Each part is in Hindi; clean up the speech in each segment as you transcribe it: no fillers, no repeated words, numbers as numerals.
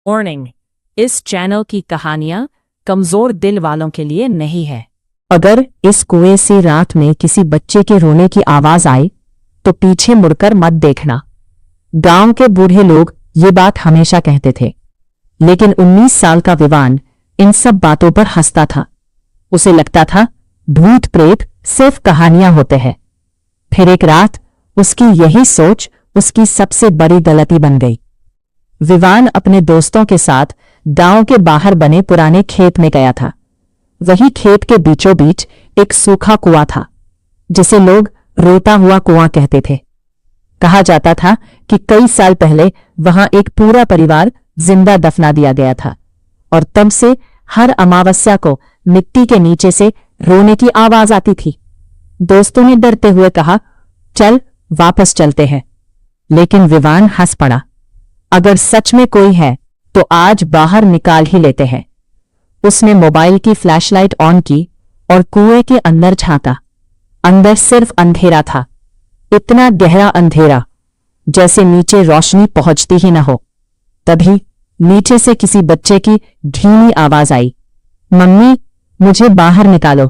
वार्निंग, इस चैनल की कहानियां कमजोर दिल वालों के लिए नहीं है। अगर इस कुएं से रात में किसी बच्चे के रोने की आवाज आए तो पीछे मुड़कर मत देखना। गांव के बूढ़े लोग ये बात हमेशा कहते थे, लेकिन 19 साल का विवान इन सब बातों पर हंसता था। उसे लगता था भूत प्रेत सिर्फ कहानियां होते हैं। फिर एक रात उसकी यही सोच उसकी सबसे बड़ी गलती बन गई। विवान अपने दोस्तों के साथ गांव के बाहर बने पुराने खेत में गया था। वही खेत के बीचों बीच एक सूखा कुआं था, जिसे लोग रोता हुआ कुआं कहते थे। कहा जाता था कि कई साल पहले वहां एक पूरा परिवार जिंदा दफना दिया गया था और तब से हर अमावस्या को मिट्टी के नीचे से रोने की आवाज आती थी। दोस्तों ने डरते हुए कहा, चल वापस चलते हैं। लेकिन विवान हंस पड़ा। अगर सच में कोई है तो आज बाहर निकाल ही लेते हैं। उसने मोबाइल की फ्लैशलाइट ऑन की और कुएं के अंदर झांका। अंदर सिर्फ अंधेरा था, इतना गहरा अंधेरा जैसे नीचे रोशनी पहुंचती ही न हो। तभी नीचे से किसी बच्चे की धीमी आवाज आई, मम्मी मुझे बाहर निकालो।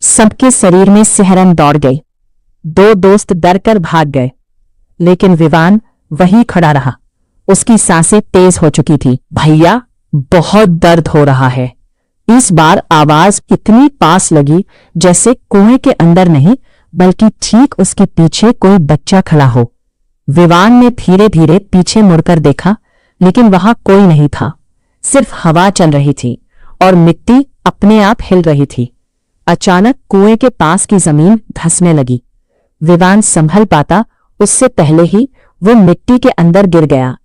सबके शरीर में सिहरन दौड़ गई। दो दोस्त डरकर भाग गए, लेकिन विवान वहीं खड़ा रहा। उसकी सांसें तेज हो चुकी थी। भैया, बहुत दर्द हो रहा है। इस बार आवाज इतनी पास लगी जैसे कुएं के अंदर नहीं बल्कि ठीक उसके पीछे कोई बच्चा खड़ा हो। विवान ने धीरे धीरे पीछे मुड़कर देखा, लेकिन वहां कोई नहीं था। सिर्फ हवा चल रही थी और मिट्टी अपने आप हिल रही थी। अचानक कुएं के पास की जमीन धंसने लगी। विवान संभल पाता उससे पहले ही वो मिट्टी के अंदर गिर गया।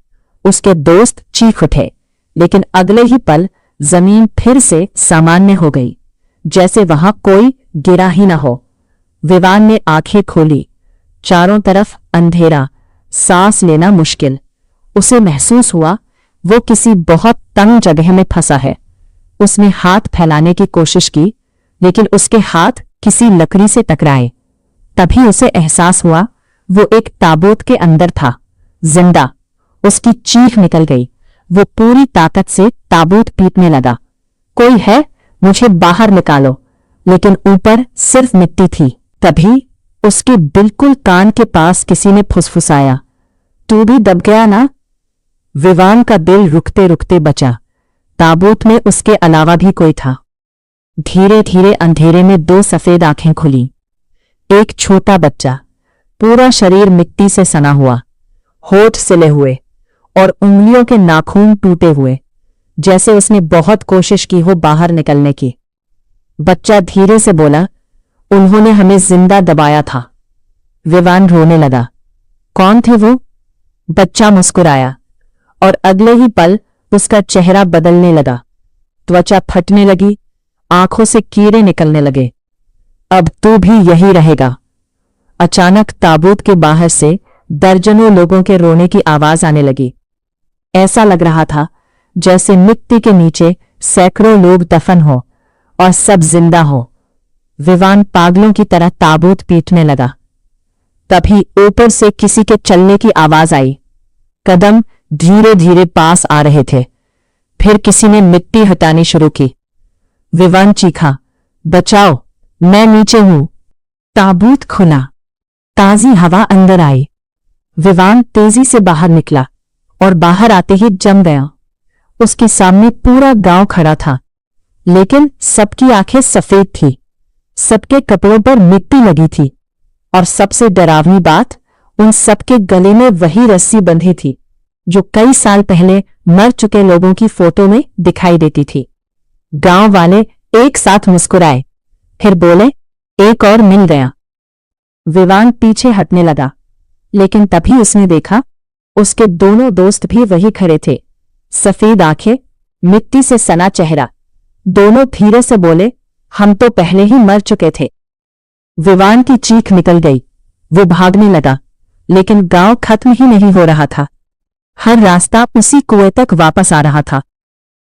उसके दोस्त चीख उठे, लेकिन अगले ही पल जमीन फिर से सामान्य हो गई, जैसे वहां कोई गिरा ही न हो। विवान ने आंखें खोली। चारों तरफ अंधेरा, सांस लेना मुश्किल। उसे महसूस हुआ वो किसी बहुत तंग जगह में फंसा है। उसने हाथ फैलाने की कोशिश की, लेकिन उसके हाथ किसी लकड़ी से टकराए। तभी उसे एहसास हुआ वो एक ताबूत के अंदर था, जिंदा। उसकी चीख निकल गई। वो पूरी ताकत से ताबूत पीटने लगा, कोई है, मुझे बाहर निकालो। लेकिन ऊपर सिर्फ मिट्टी थी। तभी उसके बिल्कुल कान के पास किसी ने फुसफुसाया, तू भी दब गया ना? विवान का दिल रुकते रुकते बचा। ताबूत में उसके अलावा भी कोई था। धीरे धीरे अंधेरे में दो सफेद आंखें खुली। एक छोटा बच्चा, पूरा शरीर मिट्टी से सना हुआ, होठ सिले हुए और उंगलियों के नाखून टूटे हुए, जैसे उसने बहुत कोशिश की हो बाहर निकलने की। बच्चा धीरे से बोला, उन्होंने हमें जिंदा दबाया था। विवान रोने लगा। कौन थे वो? बच्चा मुस्कुराया और अगले ही पल उसका चेहरा बदलने लगा। त्वचा फटने लगी, आंखों से कीड़े निकलने लगे। अब तू भी यही रहेगा। अचानक ताबूत के बाहर से दर्जनों लोगों के रोने की आवाज आने लगी। ऐसा लग रहा था जैसे मिट्टी के नीचे सैकड़ों लोग दफन हो और सब जिंदा हो। विवान पागलों की तरह ताबूत पीटने लगा। तभी ऊपर से किसी के चलने की आवाज आई। कदम धीरे धीरे पास आ रहे थे। फिर किसी ने मिट्टी हटानी शुरू की। विवान चीखा, बचाओ, मैं नीचे हूं। ताबूत खुला, ताजी हवा अंदर आई। विवान तेजी से बाहर निकला और बाहर आते ही जम गया। उसके सामने पूरा गांव खड़ा था, लेकिन सबकी आंखें सफेद थी। सबके कपड़ों पर मिट्टी लगी थी और सबसे डरावनी बात, उन सबके गले में वही रस्सी बंधी थी जो कई साल पहले मर चुके लोगों की फोटो में दिखाई देती थी। गांव वाले एक साथ मुस्कुराए, फिर बोले, एक और मिल गया। विवान पीछे हटने लगा, लेकिन तभी उसने देखा उसके दोनों दोस्त भी वही खड़े थे। सफेद आंखें, मिट्टी से सना चेहरा। दोनों धीरे से बोले, हम तो पहले ही मर चुके थे। विवान की चीख निकल गई। वो भागने लगा, लेकिन गांव खत्म ही नहीं हो रहा था। हर रास्ता उसी कुएं तक वापस आ रहा था।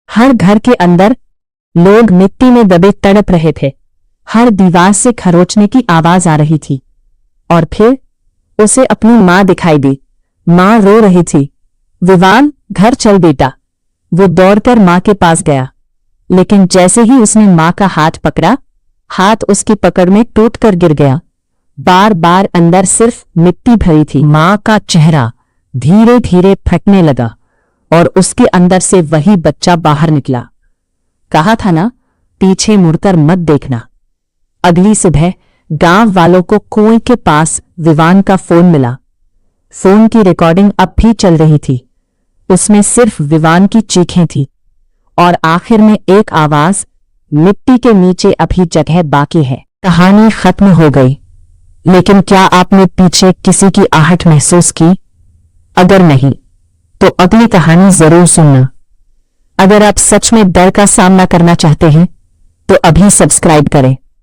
हर घर के अंदर लोग मिट्टी में दबे तड़प रहे थे। हर दीवार से खरोचने की आवाज आ रही थी। और फिर उसे अपनी मां दिखाई दी। मां रो रही थी, विवान घर चल बेटा, वो दौड़कर मां के पास गया, लेकिन जैसे ही उसने मां का हाथ पकड़ा, हाथ उसकी पकड़ में टूटकर गिर गया। बार बार अंदर सिर्फ मिट्टी भरी थी। मां का चेहरा धीरे धीरे फटने लगा और उसके अंदर से वही बच्चा बाहर निकला। कहा था ना, पीछे मुड़कर मत देखना। अगली सुबह गांव वालों को कुएं के पास विवान का फोन मिला। फोन की रिकॉर्डिंग अब भी चल रही थी। उसमें सिर्फ विवान की चीखें थी और आखिर में एक आवाज, मिट्टी के नीचे अभी जगह बाकी है। कहानी खत्म हो गई, लेकिन क्या आपने पीछे किसी की आहट महसूस की? अगर नहीं, तो अगली कहानी जरूर सुनना। अगर आप सच में डर का सामना करना चाहते हैं, तो अभी सब्सक्राइब करें।